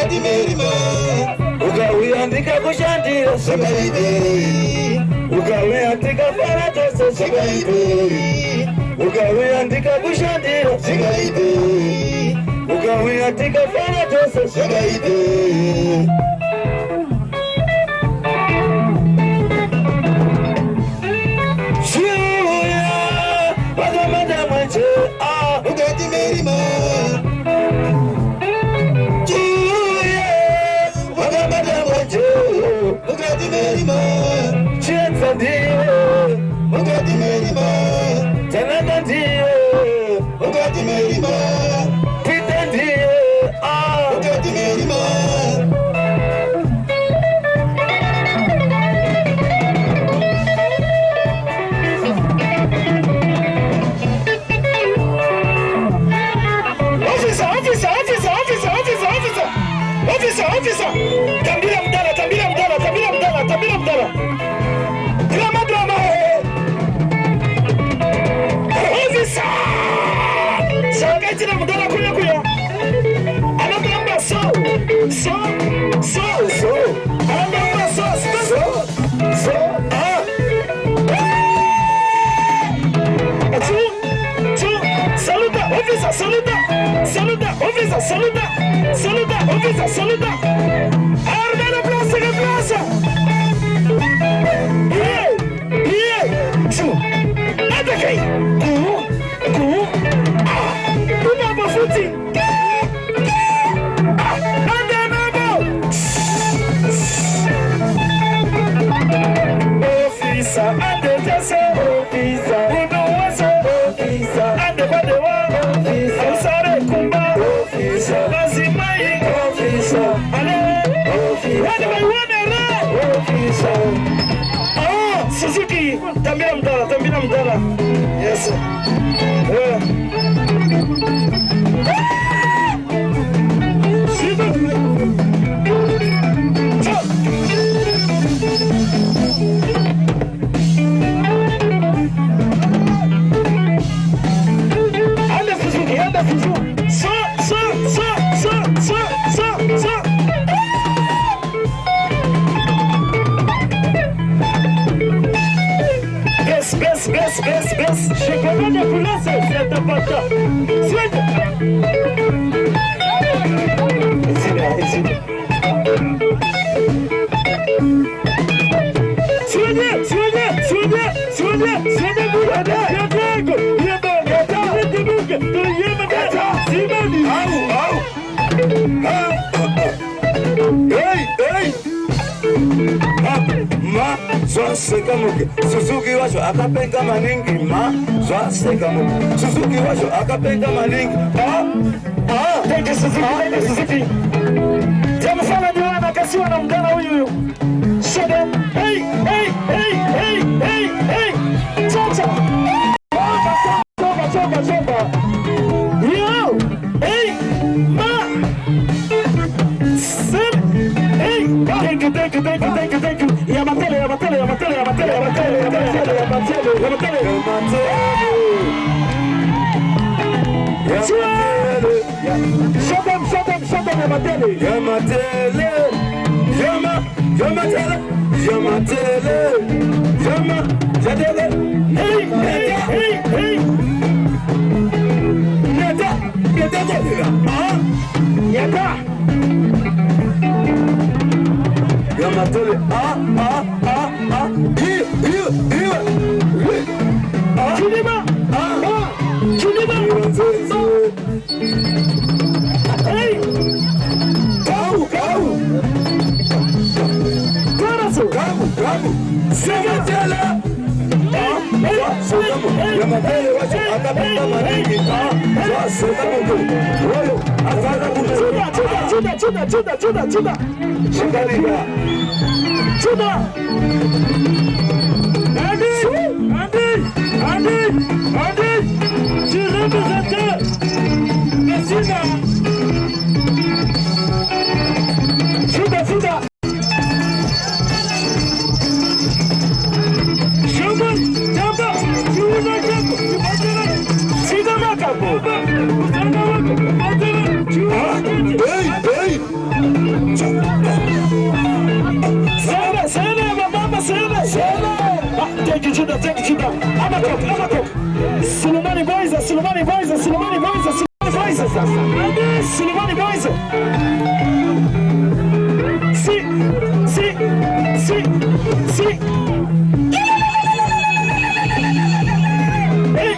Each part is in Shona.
Mugati merima Ugawi andika kushandira Sagaide Ugawi andika faratoso Sagaide Ugawi andika kushandira Sagaide Ugawi andika faratoso Sagaide Officer, tambira mdala. Drama. Officer! Sakaitira mdala kuya. Anagamba so. Anagamba so. Saluda, officer, saluda. Arma la plaza. Ataquei. Uma bafuti. Anda nabo. Officer, ande tese. Officer, uno waso. Officer, ande badewa. Officer, sare kumba. Officer, lazimai. Officer, ale. Officer, ande baiwane re. Officer. Suzuki, tambira mdala. Yes. Anda Suzuki. So. Bes. Chegou na polícia, senta pra cá. Senta. Suzuki washo akapenga maningi Suzuki washo akapenga maningi Thank you Suzuki Jamu sana Dhewa kasiwa na mdana huyu Shada Hey Chacha Choka Yo Hey Ma Sim Hey Thank you Yamatele take it to the Amatok. Sulumani boys. See. Hey.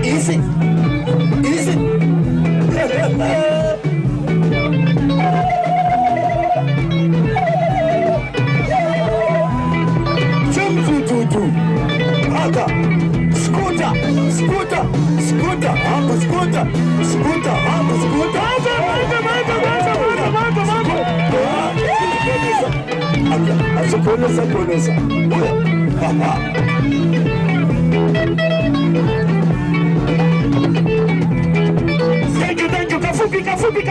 Easy. Poleza. Thank you. Kafupi.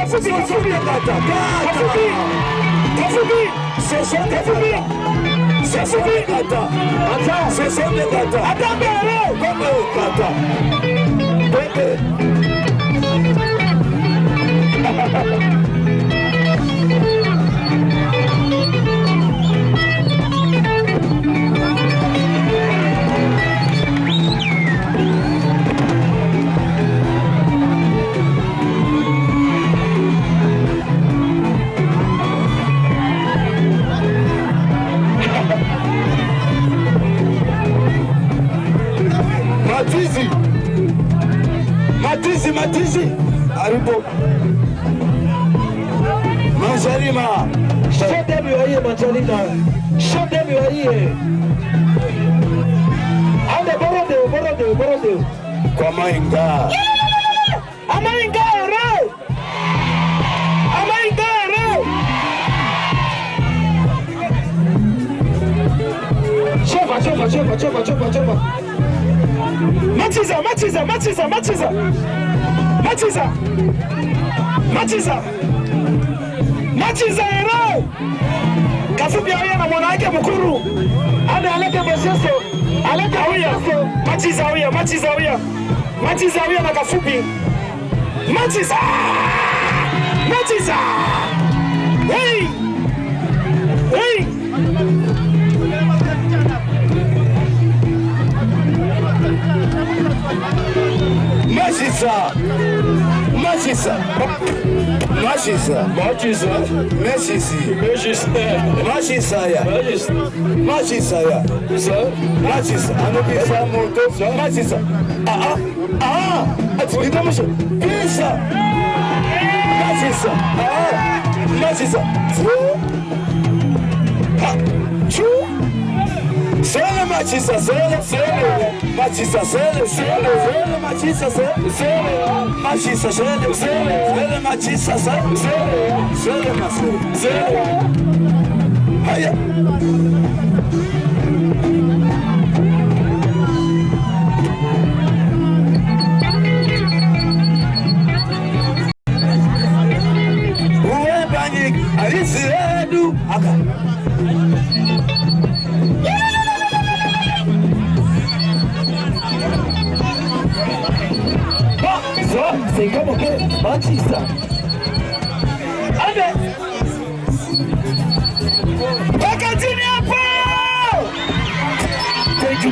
Matizi. Aribo. Manjalima. Show them you are here, Manjalima. Show them you are here. Ande Borodeo. Kwa mainga. Amainga, right? Chova. Machiza hero. Kafupi huyo na mwana wake mkuru. Ana alete mseso. Alete huyo. Machiza huyo na Kafupi. Machiza. Hey. Machisa. Sele machisa. Haya. Uwe banyik alisiredu aka. C'est comme que Batista. Allez. Bakatini hapo. Thank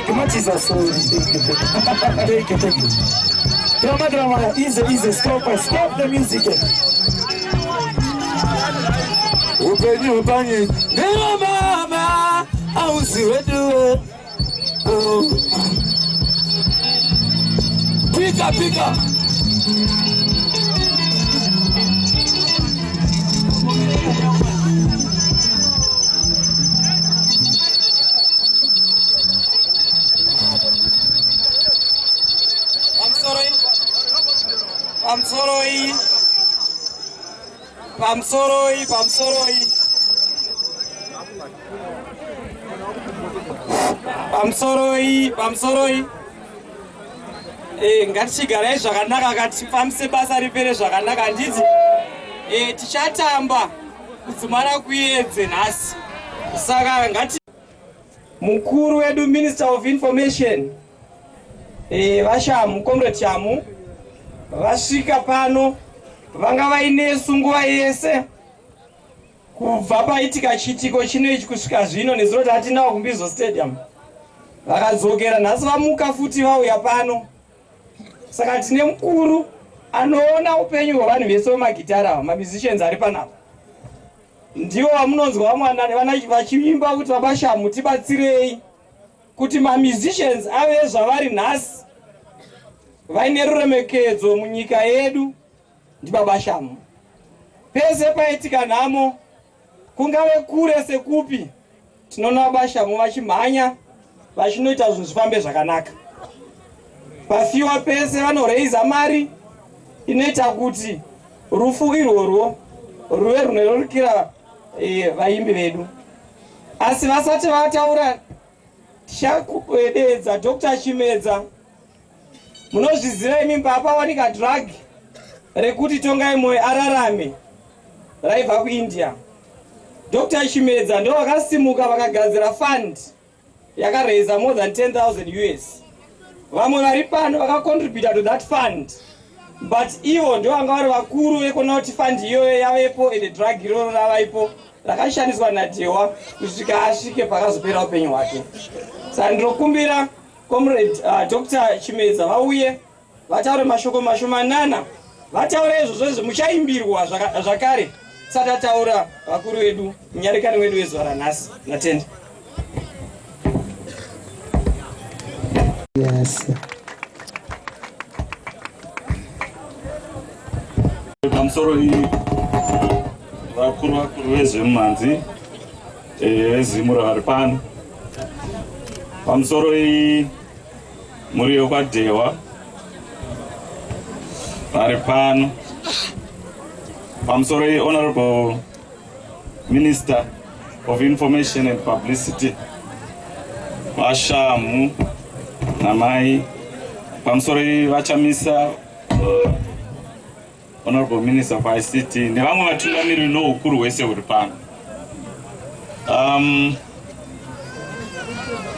you. Batista sorry. Thank you. Drama. Easy. Stop the music. Ubani. Ndio mama. Au siwedu. Pika. I'm sorry. Ngatichigara zvakanaka katipamse basa ripere zvakanaka handiti tichatamba kudzimara kuedze nhasi saka ngati mukuru wedu Minister of Information vashamu comrade shamu vasvika pano vanga vaine sunguva yese kubva paitika chitiko chinoichi kusvika zvino nezvinoti hatinawo kumbizo stadium vakadzokera nhasi vamuka futi vauya pano. Saka tine mukuru anoona upenyu hwevanhu vese vemagitara mamusicians ari panapa ndivo vamunonzwa vamwana nevana vachiimba kuti vabashamu tibatsirei kuti mamusicians ave zvavari nhasi vaine ruremekedzo munyika yedu ndibabashamu. Pese paitika nhamo kungave kure sekupi tinoona vabashamu vachimhanya vachinoita zvinhu zvifambe zvakanaka. Pafiwa pese vanoreiza mari inoita kuti rufu irworwo ruve runorerukira vaimbi vedu. Asi vasati vataura tichakuededza Dr. Chimedza. Munozviziva imi papawanika drug rekuti Tongai Moyo ararame raibva kuIndia. Dr. Chimedza ndo vakasimuka vakagadzira fund yakareisa more than 10,000 US. Vamwe vari pano vakacontribute to that fund, but ivo ndio vanga vari vakuru vekuona kuti fund iyoyo yavepo ende drug iroro ravaipo rakashandiswa naDhewa kusvika asvike pakazopera upenyu hwake. Saka ndinokumbira comrade Dr. Chimedza vauye vataure mashoko mashomanana, vataure izvozvo zvimuchaimbirwa zvakare tisati taura vakuru vedu munyarekani wedu wezuva ranhasi. Natenda. Yes. Pamusoro vakuru vezvemumanzi vezimura vari pano. Pamusoro Moyo kwaDhewa vari pano. Pamusoro Honorable Minister of Information and Publicity vashamu namai. Pamusoro vachamisa Honorable Minister of ICT nevamwe vatungamiri noukuru hwese huri pano.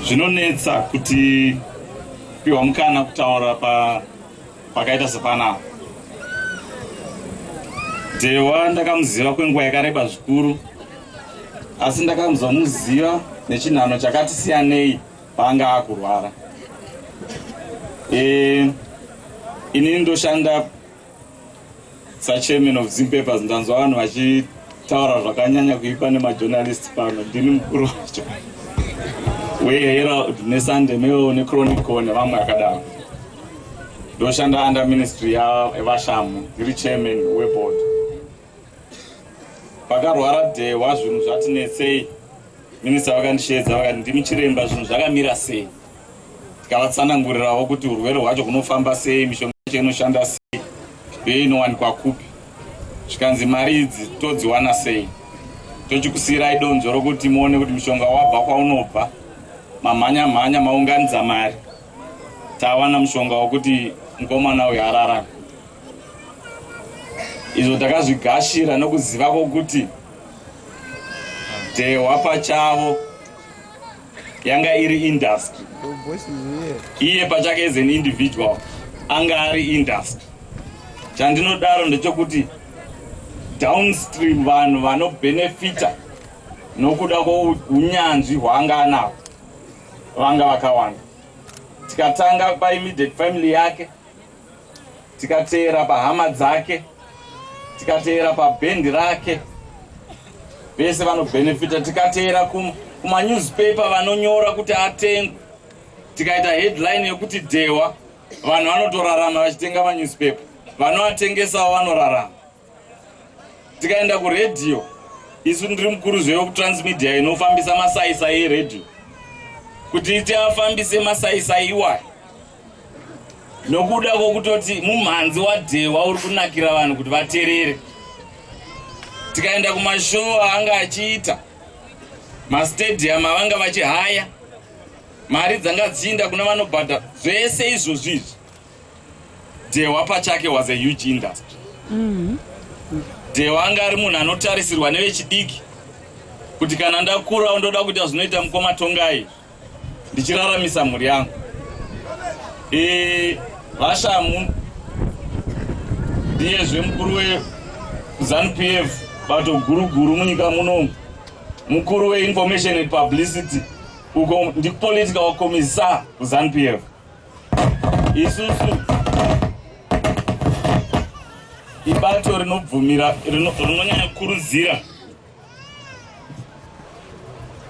Zvinonetsa kuti piwa mukana kutaura pakaita sepanapa. Dhewa ndakamuziva kwenguva yakareba zvikuru, asi ndakamuzomuziva nechinhano chakati siyanei paanga akurwara. Ini ndoshanda sachairman of Zimpapers, ndanzwa vanhu vachitaura zvakanyanya kuipa nemajournalists pano. Ndini mukuru wacho weHerald neSunday Mail neChronicle nevamwe vakadaro. Ndoshanda under ministry yevashamu, ndiri chairman weboard. Pakarwara Dhewa zvinhu zvatinetsei, minista vakandishedza vakati ndimi chiremba zvinhu zvakamira sei. Tikavatsanangurirawo kuti urwere hwacho hunofamba sei, mishonga yacho inoshanda sei, uye inowanikwa kupi. Zvikanzi mari idzi todziwana sei. Tochikusiyirai donzvo rokuti muone kuti mishonga wabva kwaunobva, mamhanya maunganidza mari. Tawana mushonga wokuti mukomana uyu ararama. Izvo takazvigashira nokuziva kwokuti Dhewa pachavo yanga iri industry. Iye pachake as an individual anga ari industry. Chandinodaro ndechekuti downstream vanhu vanobenefita nokuda kwounyanzvi hwaanga anahwo vanga vakawanda. Tikatanga paimmediate family yake, tikateera pahama dzake, tikateera pabhendi rake, vese vanobenefita. Tikateera kumanewspaper vanonyora kuti atengwe, tikaita headline yekuti Dhewa, vanhu vanotorarama vachitenga manewspaper, vanoatengesawo vanorarama. Tikaenda kuredhiyo, isu ndiri mukuruzve wekutransmedia inofambisa masaisai eredhiyo, kuti tiafambise masaisai iwayo nokuda kwokutoti mumhanzi waDhewa uri kunakira vanhu kuti vateerere. Tikaenda kumashow aanga achiita, mastadium avanga vachihaya, mari dzanga dziinda kuna vanobhadha, zvese izvozvo Dhewa pachake was a huge industry. Dhewa anga ari munhu anotarisirwa nevechidiki kuti kana ndakura ndoda kuita zvinoita mukoma Tongai ndichiraramisa mhuri yangu. Vashamu ndiyezve mukuru weZANU-PF bato guru munyika munomu, mukuru weinformation and publicity uko ndipolitical commissar kuZANU-PF. Isusu ibato rinobvumira rinonyanya kukurudzira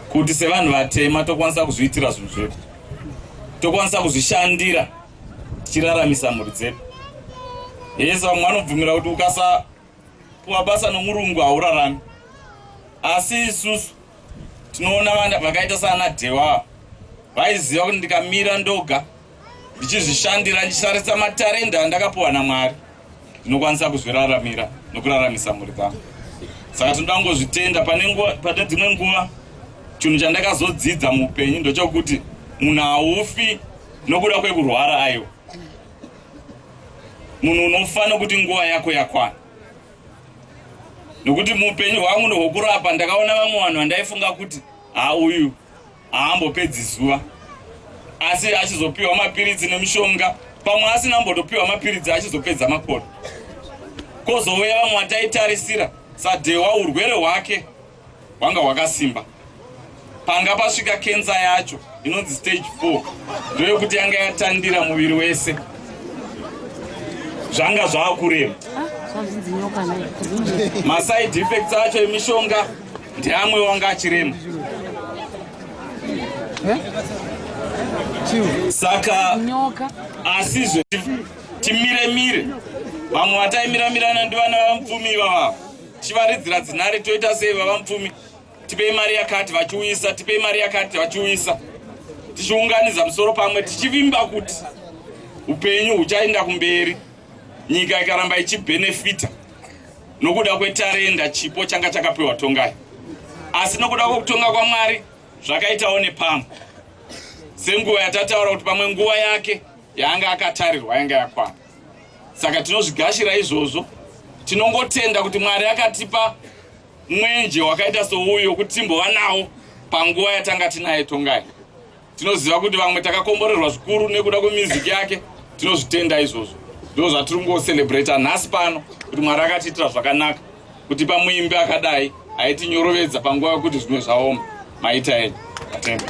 kuti sevanhu vatema tokwanisa kuzviitira zvinhu zvedu, tokwanisa kuzvishandira tichiraramisa mhuri dzedu. Yese vamwe vanobvumira kuti ukasapuwa basa nomurungu haurarami, asi isusu tinoona vanhu vakaita sana Dhewa vaiziva kuti ndikamira ndoga ndichizvishandira ndichisaritsa matarenda andakapuwa naMwari ndinokwanisa kuzviraramira nokuraramisa mhuri dzangu. Saka tinoda kungozvitenda. Pane dzimwe nguva chinhu chandakazodzidza muupenyu ndochokuti munhu haufi nokuda kwekurwara aiwa. Munhu unofanira kuti nguva yako yakwana. Nokuti muupenyu hwangu ndohwokurapa ndakaona vamwe vanhu vandaifunga kuti uyu haambopedzi zuva, asi achizopiwa mapiritsi nemishonga, pamwe asina ambotopiwa mapiritsi achizopedza makore. Kozouya vamwe vataitarisira saDhewa urwere hwake hwanga hwakasimba. Panga pasvika kenza yacho inonzi stage 4 ndoyekuti yanga yatandira muviri wese, zvanga zvaakurema. Maside effects acho emishonga ndeamwe wanga achirema. Saka asizve timire vamwe vataimiramirana ndivana vamupfumi ivava chivaridzira dzinare toita sei vamupfumi, tipei mari yakati vachiuyisa, tipei mari yakati vachiuyisa, tichiunganidza musoro pamwe tichivimba kuti upenyu huchaenda kumberi, nyika ikaramba ichibhenefita nokuda kwetarenda chipo changa chakapiwa Tongai. Asi nokuda kwekutonga kwaMwari zvakaitawo nepamwe, senguva yatataura kuti pamwe nguva yake yaanga akatarirwa yanga yakwana. Saka tinozvigashira izvozvo, tinongotenda kuti Mwari akatipa mwenje wakaita souyo kuti timbova nawo panguva yatanga tinaye Tongai. Tinoziva kuti vamwe takakomborerwa zvikuru nekuda kwemiziki yake, tinozvitenda izvozvo. Ndo zvatiri kungocelebrata nhasi pano kuti Mwari akatiitira zvakanaka, kuti pamuimbi akadai aitinyorodza panguva yekuti zvimwe zvaoma maita enyu. Atenda.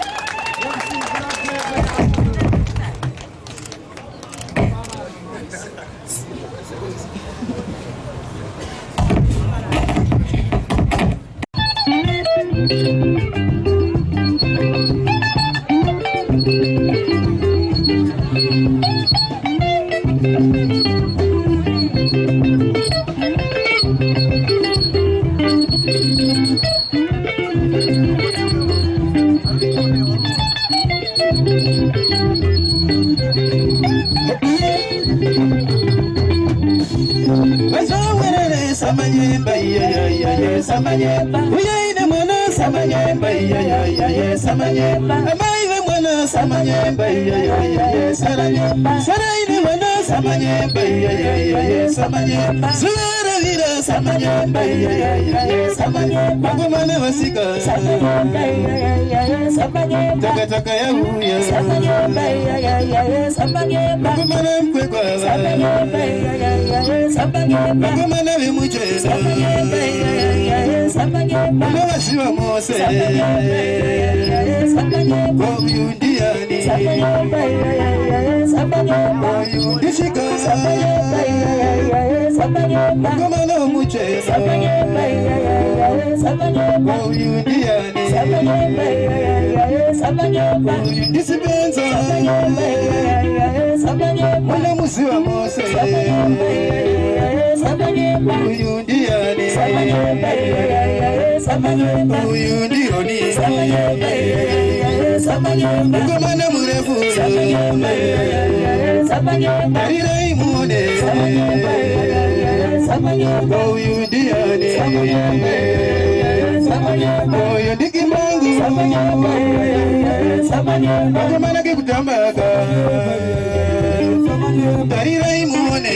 Samanyeba, uyaine mwana samanyeba, samanyeba, amaive mwana samanyeba, samanyeba, saraine mwana samanyeba, samanyeba, suara vira samanyeba, samanyeba, kumane wasika samanyeba, taka taka ya uya samanyeba, kumane mkwekwa samanyeba, kumane vimuche Mama shiva mose Oyundiani Oyundishika Kumana muche Oyundiani Oyundisipenza Mwana musiva mose Oyundiani Oyundioni Kumana murefu Marina imune Oyundiani Oyundikimangu Kumana kikutamaka Marina imune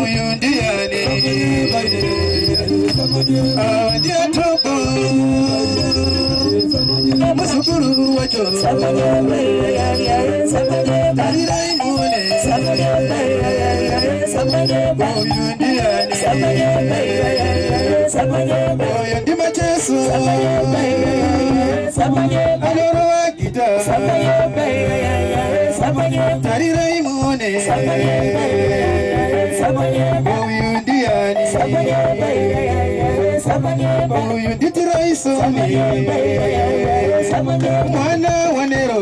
Oyundiani Dia toko Musuka mukuru wacho tarirai muone Moyo ndiani Moyo ndi macheso aloro wakita tarirai muone Moyo ndiani Moyo nditiraiso mwana wanero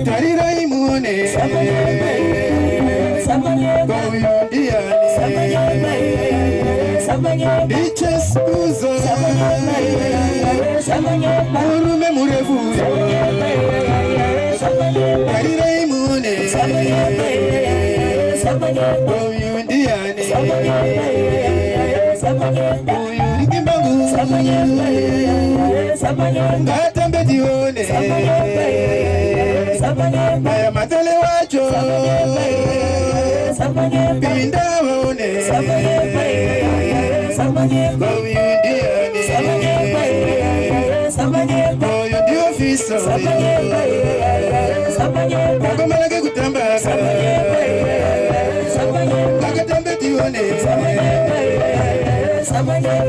tarirai muone Moyo ndiani icheskuzo murume murefu tarirai muone Moyo ndiani Moyo ndikimbangu ngatambe dione aya matale wacho pinda waone Moyo ndiani Moyo ndi ofisa Magomalake kutambaka Akatambe dione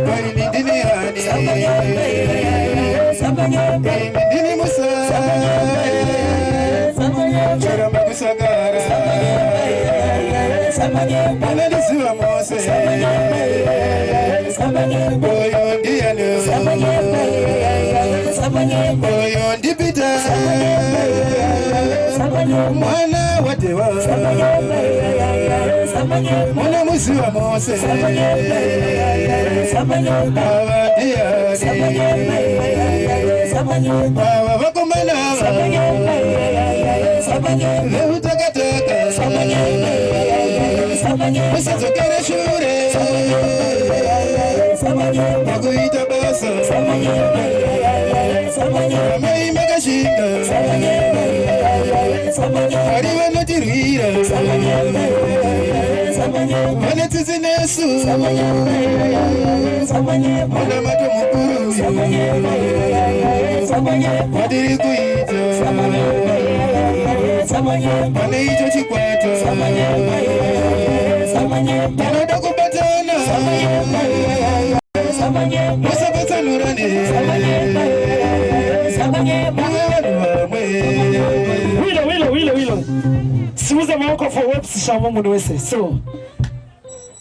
Kaini ndini hani Kaini ndini musa Charamba kusagara Anadisiwa mose Moyo ndiani Moyo ndipita Mwana wa Dhewa Mwana musi wa mose Awa wakomana Leutakataka Musazokere shure Makuita basa Amai magashinga Ariwa notirira Mane tizinesu Mwana mato mukuru Madiri kuita Mane icho chikwata Manoda kubatana Musa batanurane Wilo siuza maoko for webs shamo mundu wese so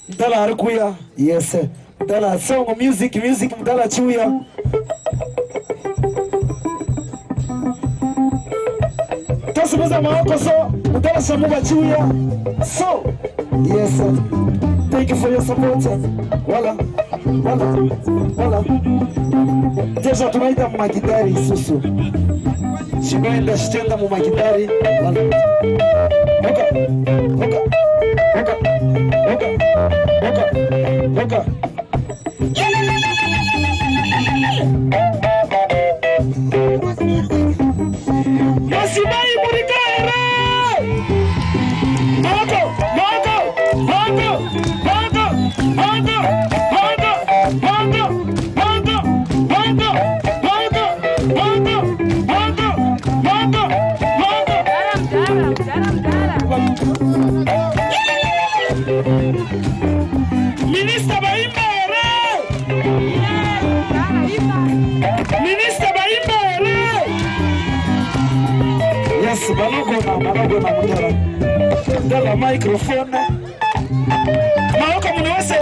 mdala arikuya yes mdala song music mdala chuya tasuuza maoko so mdala shamuga chuya so yes thank you for your support wala deja tunaita magitari susu Shimenda shitenda mu magitari wala oka Masimai murikaere Mogo Minister Baimbere Yes, balogo na mudara Dala microphone Maoka munawese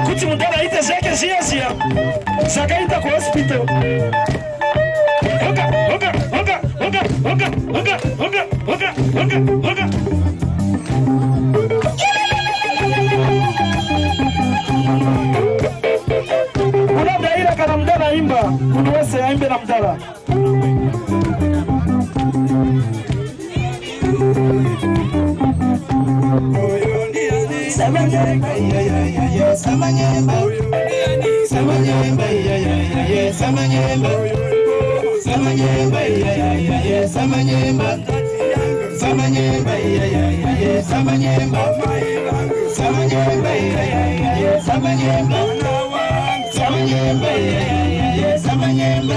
kuti mudara ite zake zia Zakaita kwa hospital Oka Unada ila kana mdala imba Munawese aimbe na mdala Samanyemba Samanyemba Samanyemba Samanyemba Samanyemba Samanyemba Samanyemba Samanyemba Samanyemba Samanyemba Samanyemba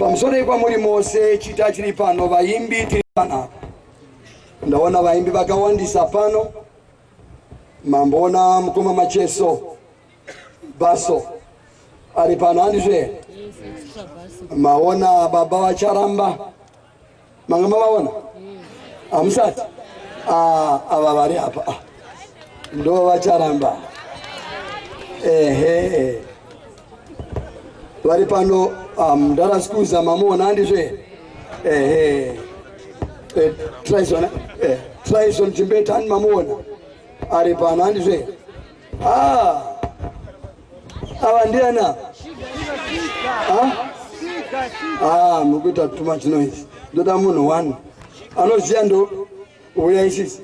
pamusoro kwamuri mose chita chiri pano vaimbi tiri pana ndaona vaimbi vakawandisa pano mambona mukoma macheso baso ari pano handizve maona baba vacharamba manga mavaona hamusati ava vari apa ndo vacharamba ehe vari pano ndarasikuza mamuona handizve ehe Trison Chimbeta handi mamuona ari pano handizve ava ndiana mukuita too much noise ndoda munhu one anoziya ndo uya isisi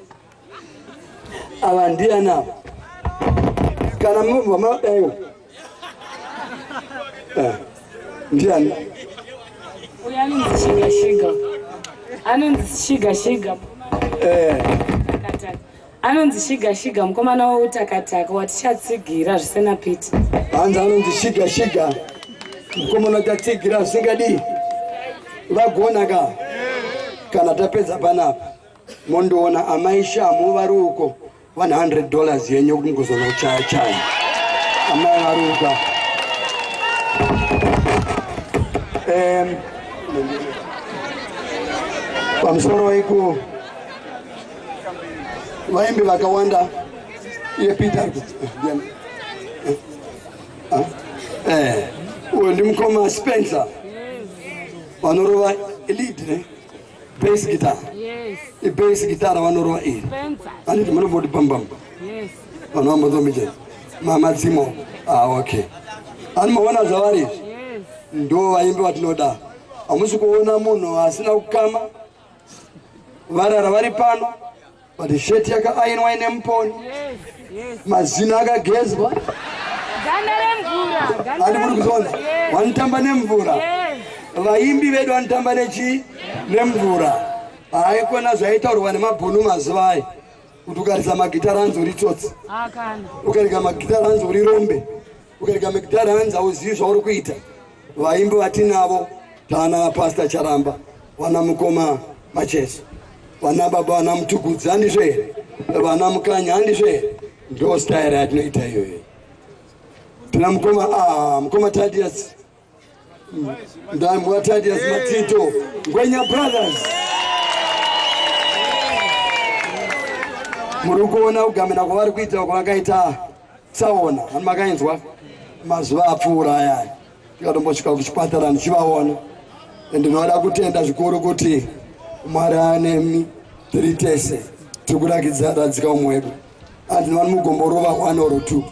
ava ndiana kana vamadayo ndiani uya anonzi shiga mukomana woutakataka watichatsigira zvisina piti hanzi anonzi shiga mukomana tatsigira zvisingadi vagona ka kana tapedza panapa mondoona amaishamu vari uko $100 yenyu kuti mukuzona kuchaya amai vari uko pamusoro iku vaimbi vakawanda iye Peter uyo ndimukoma Spencer vanorova lead bass guitar bass guitar vanorova iri anditi munobodi pambamba vanhu vambozomichera mamadzimo okay ani maona zvavari izvi ndo vaimbi vatinoda hamusi kuona munhu asina kukama varara vari pano but sheti yakaainwa ine muponi mazino akagezwa andi muri kuzona vanotamba nemvura vaimbi vedu vanotamba nemvura haikona zvaitaurwa nemabhunu mazuva aya kuti ukarisa magitara hanzi uri tsotsi ukarika magitara hanzi uri rombe ukarika magitara hanzi hauzivi zvauri kuita vaimbi vatinavo tana vapasta Charamba vana mukoma Macheso vana baba vana Mutugudzi handizvo here vana Mukanya handizvo here ndo style yatinoita iyoyo tina mukoma Thaddeus ndamwa Thaddeus Matito Ngwenya Brothers muri kuona kugamena kwavari kuita kwavakaita tsaona vanhu makainzwa mazuva apfuura aya tikatombosvika kuchipatara ndichivaona ndinoda kutenda zvikuru kuti Mwari anemi tiri tese tiri kurakidza radzika umwedu handina mugomborova 1 or 2